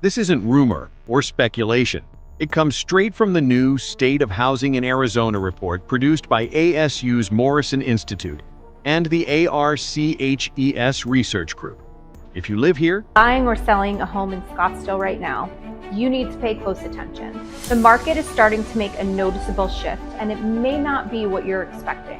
This isn't rumor or speculation. It comes straight from the new State of Housing in Arizona report produced by ASU's Morrison Institute and the ARCHES Research Group. If you live here, buying or selling a home in Scottsdale right now, you need to pay close attention. The market is starting to make a noticeable shift, and it may not be what you're expecting.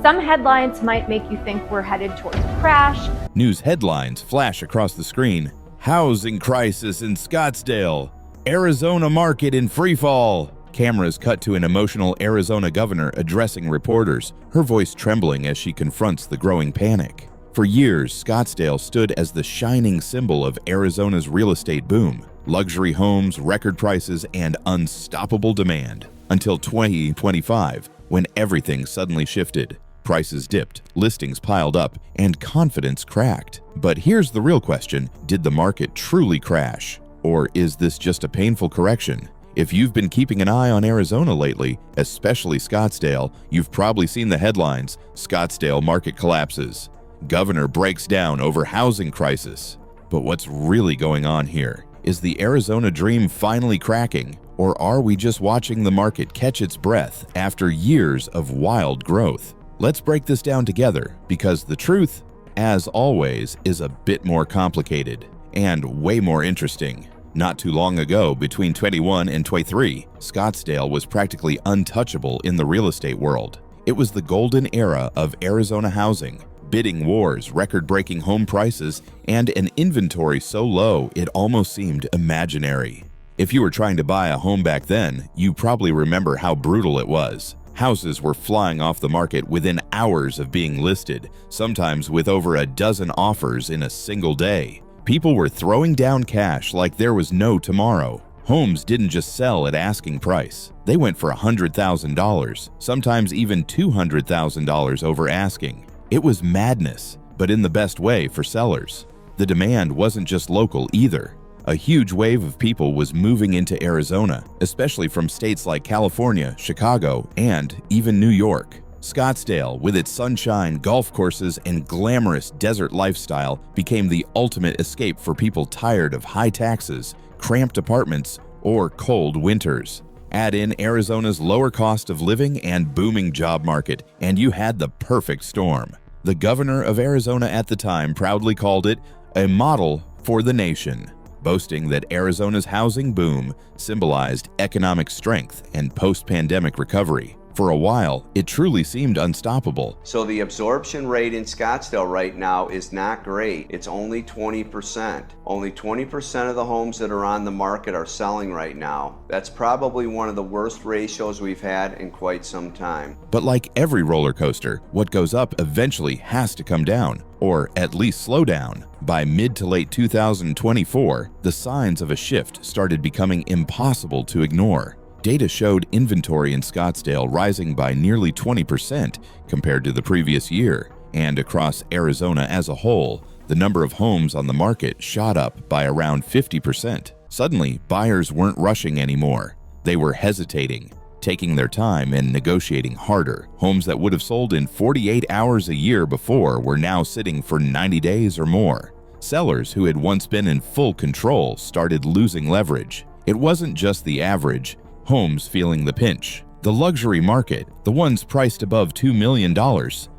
Some headlines might make you think we're headed towards a crash. News headlines flash across the screen. Housing crisis in Scottsdale. Arizona market in freefall. Cameras cut to an emotional Arizona governor addressing reporters, her voice trembling as she confronts the growing panic. For years, Scottsdale stood as the shining symbol of Arizona's real estate boom. Luxury homes, record prices, and unstoppable demand. Until 2025, when everything suddenly shifted. Prices dipped, listings piled up, and confidence cracked. But here's the real question: did the market truly crash? Or is this just a painful correction? If you've been keeping an eye on Arizona lately, especially Scottsdale, you've probably seen the headlines: Scottsdale market collapses. Governor breaks down over housing crisis. But what's really going on here? Is the Arizona dream finally cracking? Or are we just watching the market catch its breath after years of wild growth? Let's break this down together, because the truth, as always, is a bit more complicated and way more interesting. Not too long ago, between 21 and 23, Scottsdale was practically untouchable in the real estate world. It was the golden era of Arizona housing. Bidding wars, record-breaking home prices, and an inventory so low it almost seemed imaginary. If you were trying to buy a home back then, you probably remember how brutal it was. Houses were flying off the market within hours of being listed, sometimes with over a dozen offers in a single day. People were throwing down cash like there was no tomorrow. Homes didn't just sell at asking price. They went for $100,000, sometimes even $200,000 over asking. It was madness, but in the best way for sellers. The demand wasn't just local either. A huge wave of people was moving into Arizona, especially from states like California, Chicago, and even New York. Scottsdale, with its sunshine, golf courses, and glamorous desert lifestyle, became the ultimate escape for people tired of high taxes, cramped apartments, or cold winters. Add in Arizona's lower cost of living and booming job market, and you had the perfect storm. The governor of Arizona at the time proudly called it a model for the nation, boasting that Arizona's housing boom symbolized economic strength and post-pandemic recovery. For a while, it truly seemed unstoppable. So the absorption rate in Scottsdale right now is not great. It's only 20%. Only 20% of the homes that are on the market are selling right now. That's probably one of the worst ratios we've had in quite some time. But like every roller coaster, what goes up eventually has to come down, or at least slow down. By mid to late 2024, the signs of a shift started becoming impossible to ignore. Data showed inventory in Scottsdale rising by nearly 20% compared to the previous year, and across Arizona as a whole, the number of homes on the market shot up by around 50%. Suddenly, buyers weren't rushing anymore. They were hesitating, taking their time and negotiating harder. Homes that would have sold in 48 hours a year before were now sitting for 90 days or more. Sellers who had once been in full control started losing leverage. It wasn't just the average homes feeling the pinch. The luxury market, the ones priced above $2 million,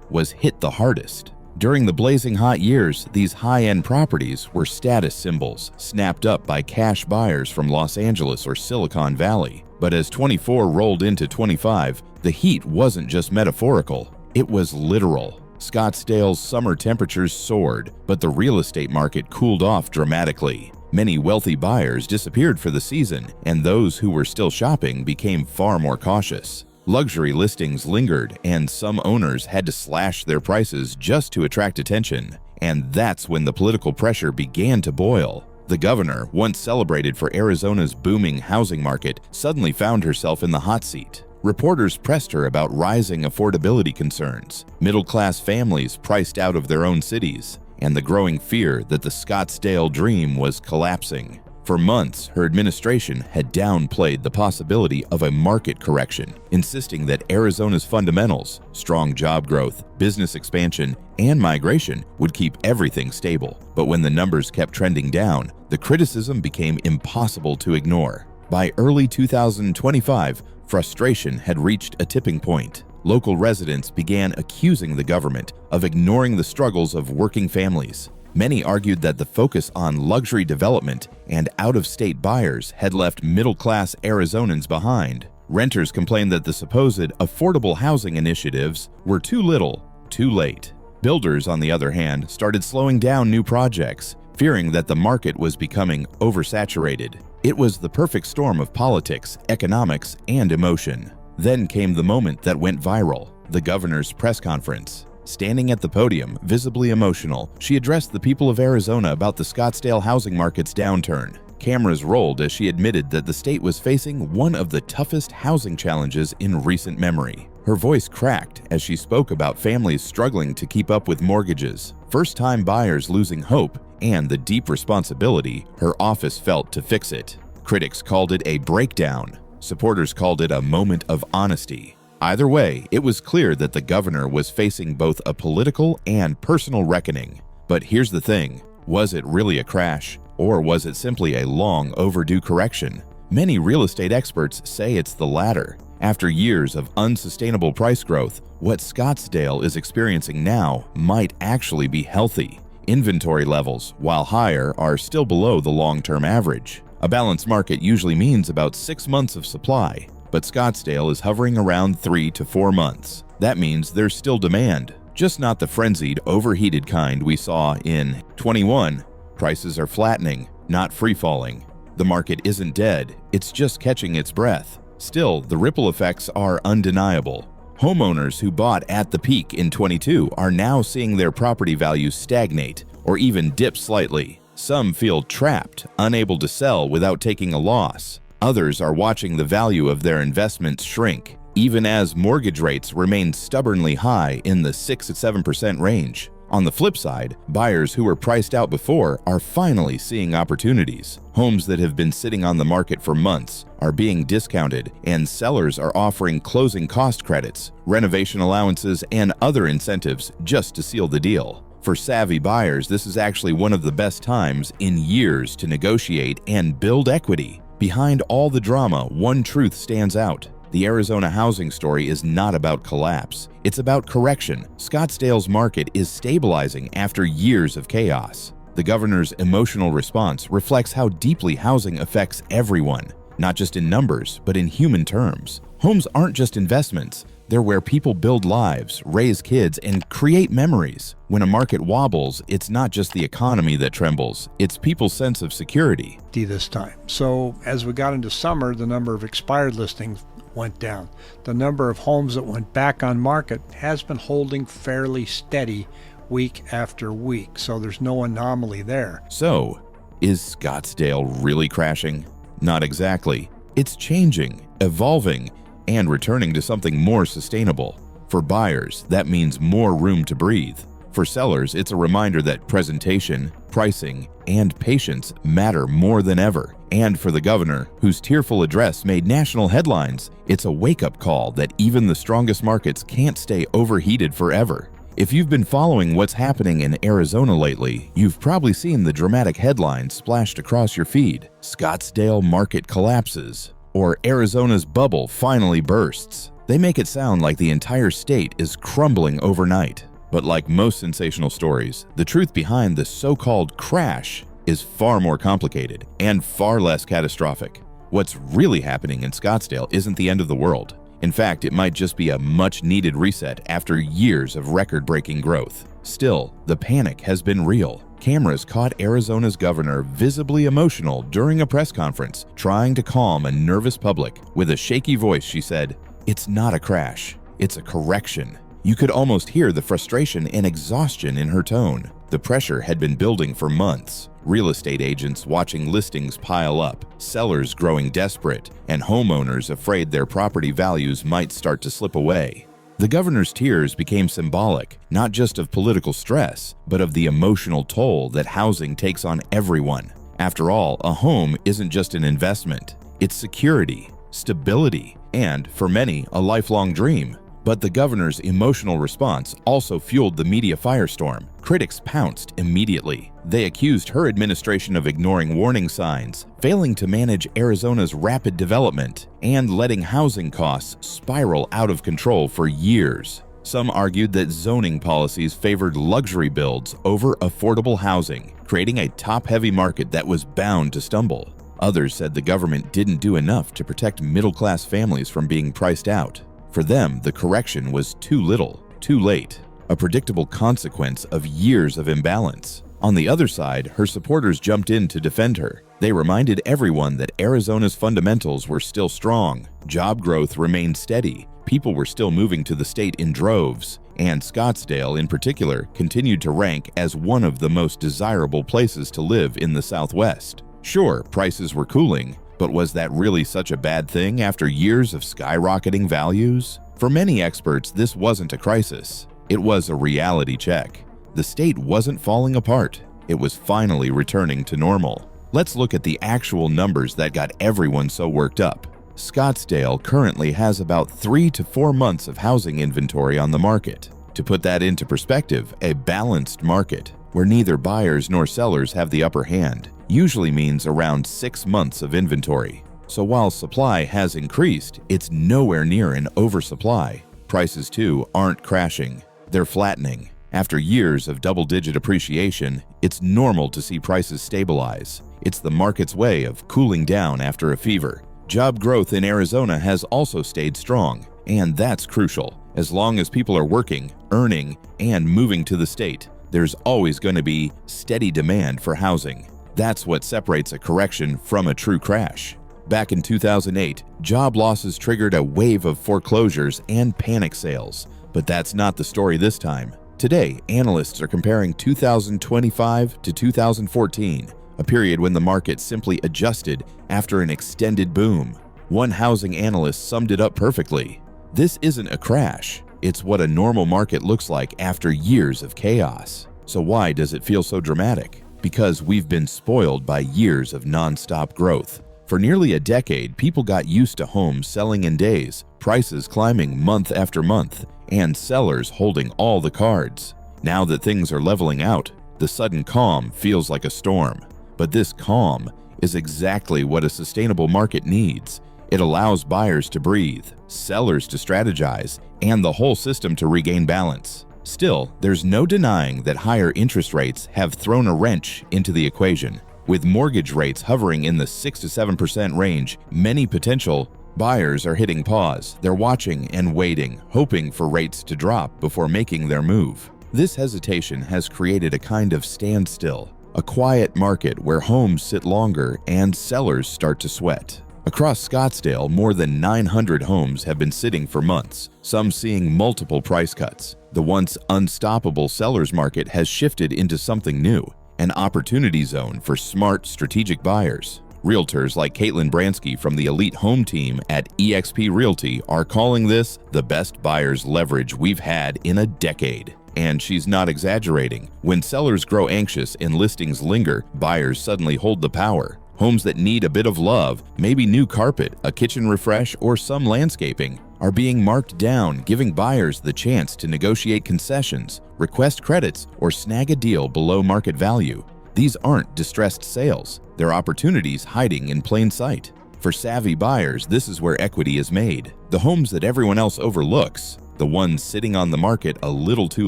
was hit the hardest. During the blazing hot years, these high-end properties were status symbols, snapped up by cash buyers from Los Angeles or Silicon Valley. But as 24 rolled into 25, the heat wasn't just metaphorical, it was literal. Scottsdale's summer temperatures soared, but the real estate market cooled off dramatically. Many wealthy buyers disappeared for the season, and those who were still shopping became far more cautious. Luxury listings lingered, and some owners had to slash their prices just to attract attention. And that's when the political pressure began to boil. The governor, once celebrated for Arizona's booming housing market, suddenly found herself in the hot seat. Reporters pressed her about rising affordability concerns, middle-class families priced out of their own cities, and the growing fear that the Scottsdale dream was collapsing. For months, her administration had downplayed the possibility of a market correction, insisting that Arizona's fundamentals, strong job growth, business expansion, and migration would keep everything stable. But when the numbers kept trending down, the criticism became impossible to ignore. By early 2025, frustration had reached a tipping point. Local residents began accusing the government of ignoring the struggles of working families. Many argued that the focus on luxury development and out-of-state buyers had left middle-class Arizonans behind. Renters complained that the supposed affordable housing initiatives were too little, too late. Builders, on the other hand, started slowing down new projects, fearing that the market was becoming oversaturated. It was the perfect storm of politics, economics, and emotion. Then came the moment that went viral, the governor's press conference. Standing at the podium, visibly emotional, she addressed the people of Arizona about the Scottsdale housing market's downturn. Cameras rolled as she admitted that the state was facing one of the toughest housing challenges in recent memory. Her voice cracked as she spoke about families struggling to keep up with mortgages, first-time buyers losing hope, and the deep responsibility her office felt to fix it. Critics called it a breakdown. Supporters called it a moment of honesty. Either way, it was clear that the governor was facing both a political and personal reckoning. But here's the thing, was it really a crash, or was it simply a long overdue correction? Many real estate experts say it's the latter. After years of unsustainable price growth, what Scottsdale is experiencing now might actually be healthy. Inventory levels, while higher, are still below the long-term average. A balanced market usually means about 6 months of supply, but Scottsdale is hovering around 3 to 4 months. That means there's still demand, just not the frenzied, overheated kind we saw in 21. Prices are flattening, not free-falling. The market isn't dead, it's just catching its breath. Still, the ripple effects are undeniable. Homeowners who bought at the peak in 22 are now seeing their property values stagnate or even dip slightly. Some feel trapped, unable to sell without taking a loss. Others are watching the value of their investments shrink, even as mortgage rates remain stubbornly high in the 6 to 7% range. On the flip side, buyers who were priced out before are finally seeing opportunities. Homes that have been sitting on the market for months are being discounted, and sellers are offering closing cost credits, renovation allowances, and other incentives just to seal the deal. For savvy buyers, this is actually one of the best times in years to negotiate and build equity. Behind all the drama, one truth stands out. The Arizona housing story is not about collapse. It's about correction. Scottsdale's market is stabilizing after years of chaos. The governor's emotional response reflects how deeply housing affects everyone, not just in numbers, but in human terms. Homes aren't just investments. They're where people build lives, raise kids, and create memories. When a market wobbles, it's not just the economy that trembles, it's people's sense of security. This time. So as we got into summer, the number of expired listings went down. The number of homes that went back on market has been holding fairly steady week after week, so there's no anomaly there. So, is Scottsdale really crashing? Not exactly. It's changing, evolving, and returning to something more sustainable. For buyers, that means more room to breathe. For sellers, it's a reminder that presentation, pricing, and patience matter more than ever. And for the governor, whose tearful address made national headlines, it's a wake-up call that even the strongest markets can't stay overheated forever. If you've been following what's happening in Arizona lately, you've probably seen the dramatic headlines splashed across your feed. Scottsdale market collapses, or Arizona's bubble finally bursts. They make it sound like the entire state is crumbling overnight. But like most sensational stories, the truth behind the so-called crash is far more complicated and far less catastrophic. What's really happening in Scottsdale isn't the end of the world. In fact, it might just be a much-needed reset after years of record-breaking growth. Still, the panic has been real. Cameras caught Arizona's governor visibly emotional during a press conference, trying to calm a nervous public. With a shaky voice, she said, "It's not a crash, it's a correction." You could almost hear the frustration and exhaustion in her tone. The pressure had been building for months. Real estate agents watching listings pile up, sellers growing desperate, and homeowners afraid their property values might start to slip away. The governor's tears became symbolic, not just of political stress, but of the emotional toll that housing takes on everyone. After all, a home isn't just an investment. It's security, stability, and, for many, a lifelong dream. But the governor's emotional response also fueled the media firestorm. Critics pounced immediately. They accused her administration of ignoring warning signs, failing to manage Arizona's rapid development, and letting housing costs spiral out of control for years. Some argued that zoning policies favored luxury builds over affordable housing, creating a top-heavy market that was bound to stumble. Others said the government didn't do enough to protect middle-class families from being priced out. For them, the correction was too little, too late, a predictable consequence of years of imbalance. On the other side, her supporters jumped in to defend her. They reminded everyone that Arizona's fundamentals were still strong, job growth remained steady, people were still moving to the state in droves, and Scottsdale in particular continued to rank as one of the most desirable places to live in the Southwest. Sure, prices were cooling, but was that really such a bad thing after years of skyrocketing values? For many experts, this wasn't a crisis. It was a reality check. The state wasn't falling apart. It was finally returning to normal. Let's look at the actual numbers that got everyone so worked up. Scottsdale currently has about 3 to 4 months of housing inventory on the market. To put that into perspective, a balanced market, where neither buyers nor sellers have the upper hand, usually means around 6 months of inventory. So while supply has increased, it's nowhere near an oversupply. Prices, too, aren't crashing. They're flattening. After years of double-digit appreciation, it's normal to see prices stabilize. It's the market's way of cooling down after a fever. Job growth in Arizona has also stayed strong, and that's crucial. As long as people are working, earning, and moving to the state, there's always going to be steady demand for housing. That's what separates a correction from a true crash. Back in 2008, job losses triggered a wave of foreclosures and panic sales. But that's not the story this time. Today, analysts are comparing 2025 to 2014, a period when the market simply adjusted after an extended boom. One housing analyst summed it up perfectly. This isn't a crash. It's what a normal market looks like after years of chaos. So why does it feel so dramatic? Because we've been spoiled by years of non-stop growth. For nearly a decade, people got used to homes selling in days, prices climbing month after month, and sellers holding all the cards. Now that things are leveling out, the sudden calm feels like a storm. But this calm is exactly what a sustainable market needs. It allows buyers to breathe, sellers to strategize, and the whole system to regain balance. Still, there's no denying that higher interest rates have thrown a wrench into the equation. With mortgage rates hovering in the 6 to 7% range, many potential buyers are hitting pause. They're watching and waiting, hoping for rates to drop before making their move. This hesitation has created a kind of standstill, a quiet market where homes sit longer and sellers start to sweat. Across Scottsdale, more than 900 homes have been sitting for months, some seeing multiple price cuts. The once unstoppable seller's market has shifted into something new, an opportunity zone for smart, strategic buyers. Realtors like Caitlin Bransky from the elite home team at eXp Realty are calling this the best buyer's leverage we've had in a decade. And she's not exaggerating. When sellers grow anxious and listings linger, buyers suddenly hold the power. Homes that need a bit of love, maybe new carpet, a kitchen refresh, or some landscaping, are being marked down, giving buyers the chance to negotiate concessions, request credits, or snag a deal below market value. These aren't distressed sales. They're opportunities hiding in plain sight. For savvy buyers, this is where equity is made. The homes that everyone else overlooks, the ones sitting on the market a little too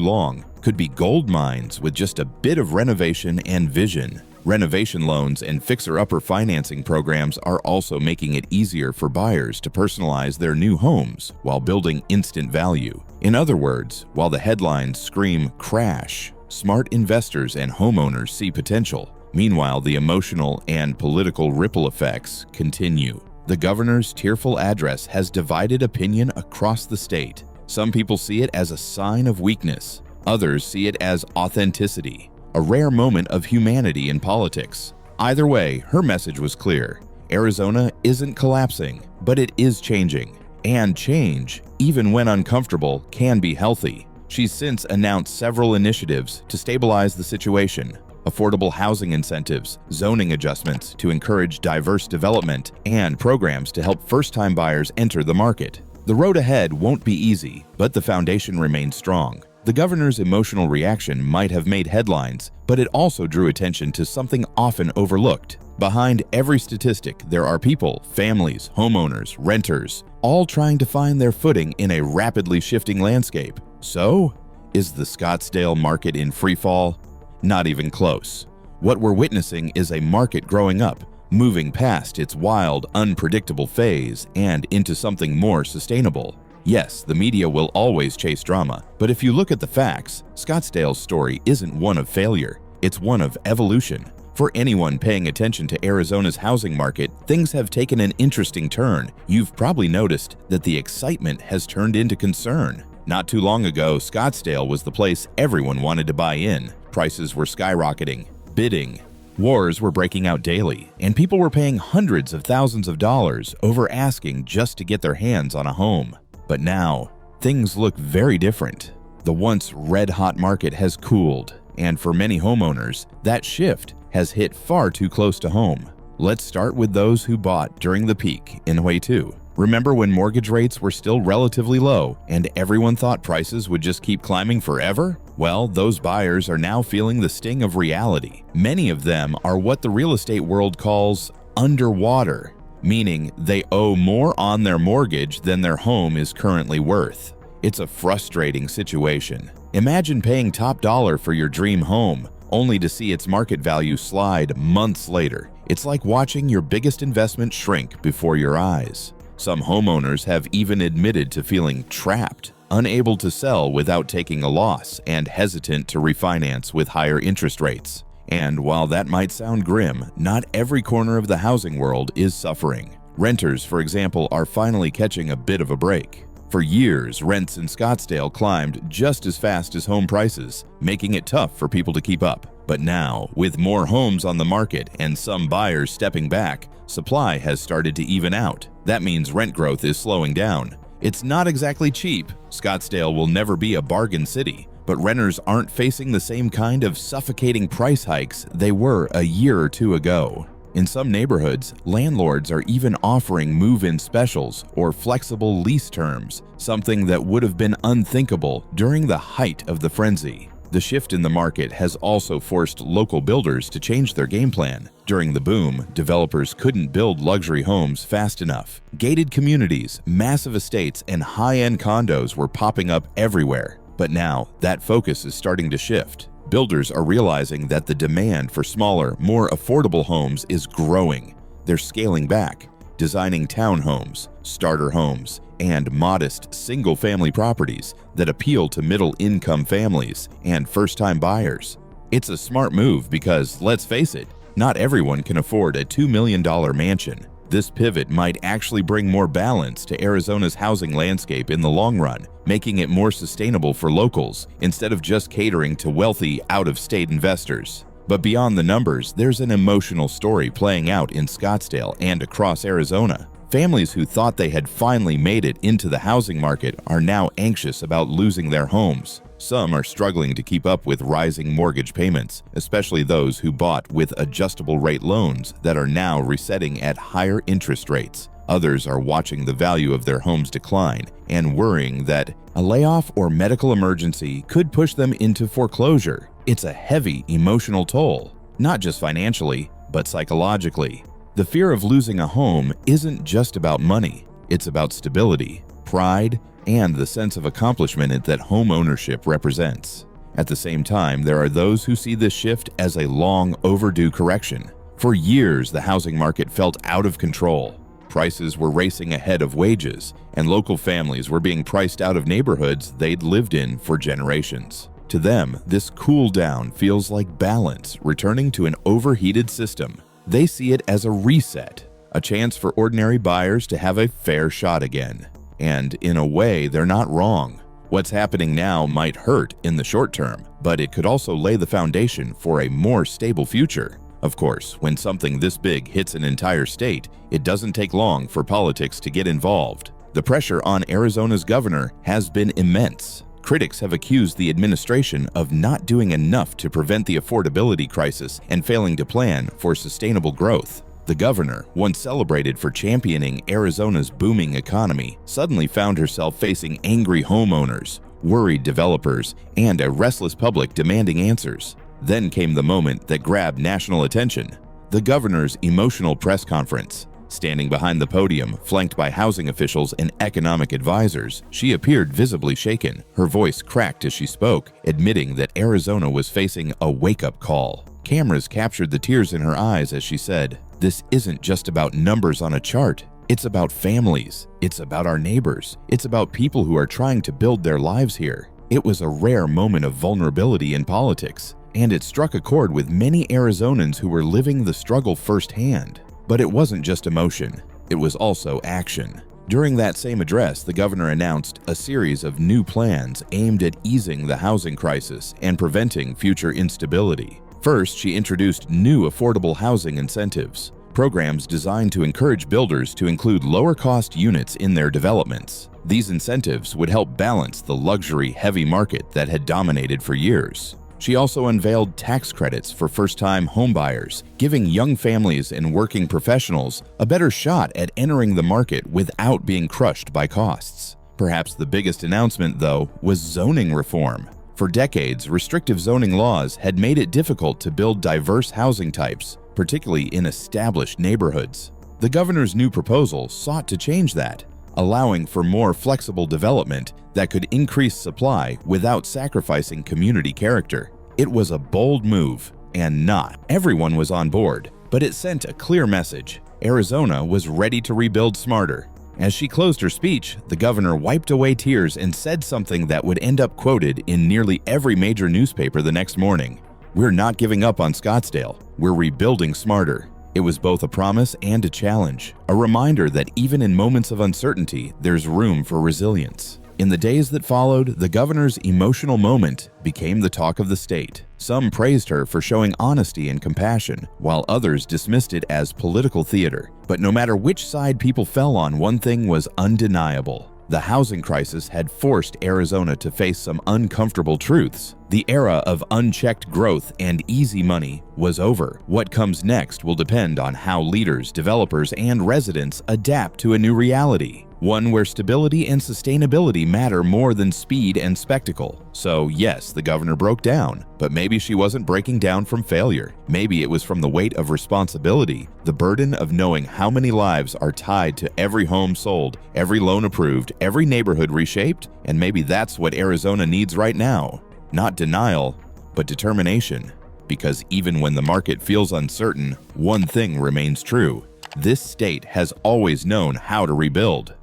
long, could be gold mines with just a bit of renovation and vision. Renovation loans and fixer-upper financing programs are also making it easier for buyers to personalize their new homes while building instant value. In other words, while the headlines scream crash, smart investors and homeowners see potential. Meanwhile, the emotional and political ripple effects continue. The governor's tearful address has divided opinion across the state. Some people see it as a sign of weakness. Others see it as authenticity, a rare moment of humanity in politics. Either way, her message was clear. Arizona isn't collapsing, but it is changing. And change, even when uncomfortable, can be healthy. She's since announced several initiatives to stabilize the situation. affordable housing incentives, zoning adjustments to encourage diverse development, and programs to help first-time buyers enter the market. The road ahead won't be easy, but the foundation remains strong. The governor's emotional reaction might have made headlines, but it also drew attention to something often overlooked. Behind every statistic, there are people, families, homeowners, renters, all trying to find their footing in a rapidly shifting landscape. So, is the Scottsdale market in freefall? Not even close. What we're witnessing is a market growing up, moving past its wild, unpredictable phase and into something more sustainable. Yes, the media will always chase drama, but if you look at the facts, Scottsdale's story isn't one of failure, it's one of evolution. For anyone paying attention to Arizona's housing market, things have taken an interesting turn. You've probably noticed that the excitement has turned into concern. Not too long ago, Scottsdale was the place everyone wanted to buy in. Prices were skyrocketing, bidding, wars were breaking out daily, and people were paying hundreds of thousands of dollars over asking just to get their hands on a home. But now, things look very different. The once red-hot market has cooled, and for many homeowners, that shift has hit far too close to home. Let's start with those who bought during the peak in Q2. Remember when mortgage rates were still relatively low and everyone thought prices would just keep climbing forever? Well, those buyers are now feeling the sting of reality. Many of them are what the real estate world calls underwater, meaning they owe more on their mortgage than their home is currently worth. It's a frustrating situation. Imagine paying top dollar for your dream home, only to see its market value slide months later. It's like watching your biggest investment shrink before your eyes. Some homeowners have even admitted to feeling trapped, unable to sell without taking a loss, and hesitant to refinance with higher interest rates. And while that might sound grim, not every corner of the housing world is suffering. Renters, for example, are finally catching a bit of a break. For years, rents in Scottsdale climbed just as fast as home prices, making it tough for people to keep up. But now, with more homes on the market and some buyers stepping back, supply has started to even out. That means rent growth is slowing down. It's not exactly cheap. Scottsdale will never be a bargain city, but renters aren't facing the same kind of suffocating price hikes they were a year or two ago. In some neighborhoods, landlords are even offering move-in specials or flexible lease terms, something that would have been unthinkable during the height of the frenzy. The shift in the market has also forced local builders to change their game plan. During the boom, developers couldn't build luxury homes fast enough. Gated communities, massive estates, and high-end condos were popping up everywhere. But now, that focus is starting to shift. Builders are realizing that the demand for smaller, more affordable homes is growing. They're scaling back, designing townhomes, starter homes, and modest single-family properties that appeal to middle-income families and first-time buyers. It's a smart move because, let's face it, not everyone can afford a $2 million mansion. This pivot might actually bring more balance to Arizona's housing landscape in the long run, making it more sustainable for locals instead of just catering to wealthy, out-of-state investors. But beyond the numbers, there's an emotional story playing out in Scottsdale and across Arizona. Families who thought they had finally made it into the housing market are now anxious about losing their homes. Some are struggling to keep up with rising mortgage payments, especially those who bought with adjustable-rate loans that are now resetting at higher interest rates. Others are watching the value of their homes decline and worrying that a layoff or medical emergency could push them into foreclosure. It's a heavy emotional toll, not just financially, but psychologically. The fear of losing a home isn't just about money. It's about stability, pride, and the sense of accomplishment that home ownership represents. At the same time, there are those who see this shift as a long overdue correction. For years, the housing market felt out of control. Prices were racing ahead of wages, and local families were being priced out of neighborhoods they'd lived in for generations. To them, this cool down feels like balance returning to an overheated system. They see it as a reset, a chance for ordinary buyers to have a fair shot again. And in a way, they're not wrong. What's happening now might hurt in the short term, but it could also lay the foundation for a more stable future. Of course, when something this big hits an entire state, it doesn't take long for politics to get involved. The pressure on Arizona's governor has been immense. Critics have accused the administration of not doing enough to prevent the affordability crisis and failing to plan for sustainable growth. The governor, once celebrated for championing Arizona's booming economy, suddenly found herself facing angry homeowners, worried developers, and a restless public demanding answers. Then came the moment that grabbed national attention: the governor's emotional press conference. Standing behind the podium, flanked by housing officials and economic advisors, she appeared visibly shaken. Her voice cracked as she spoke, admitting that Arizona was facing a wake-up call. Cameras captured the tears in her eyes as she said, "This isn't just about numbers on a chart. It's about families. It's about our neighbors. It's about people who are trying to build their lives here." It was a rare moment of vulnerability in politics, and it struck a chord with many Arizonans who were living the struggle firsthand. But it wasn't just emotion, it was also action. During that same address, the governor announced a series of new plans aimed at easing the housing crisis and preventing future instability. First, she introduced new affordable housing incentives, programs designed to encourage builders to include lower-cost units in their developments. These incentives would help balance the luxury-heavy market that had dominated for years. She also unveiled tax credits for first-time homebuyers, giving young families and working professionals a better shot at entering the market without being crushed by costs. Perhaps the biggest announcement, though, was zoning reform. For decades, restrictive zoning laws had made it difficult to build diverse housing types, particularly in established neighborhoods. The governor's new proposal sought to change that, allowing for more flexible development that could increase supply without sacrificing community character. It was a bold move, and not everyone was on board, but it sent a clear message: Arizona was ready to rebuild smarter. As she closed her speech, the governor wiped away tears and said something that would end up quoted in nearly every major newspaper the next morning: "We're not giving up on Scottsdale. We're rebuilding smarter." It was both a promise and a challenge, a reminder that even in moments of uncertainty, there's room for resilience. In the days that followed, the governor's emotional moment became the talk of the state. Some praised her for showing honesty and compassion, while others dismissed it as political theater. But no matter which side people fell on, one thing was undeniable: the housing crisis had forced Arizona to face some uncomfortable truths. The era of unchecked growth and easy money was over. What comes next will depend on how leaders, developers, and residents adapt to a new reality, one where stability and sustainability matter more than speed and spectacle. So yes, the governor broke down, but maybe she wasn't breaking down from failure. Maybe it was from the weight of responsibility, the burden of knowing how many lives are tied to every home sold, every loan approved, every neighborhood reshaped, and maybe that's what Arizona needs right now. Not denial, but determination. Because even when the market feels uncertain, one thing remains true: this state has always known how to rebuild.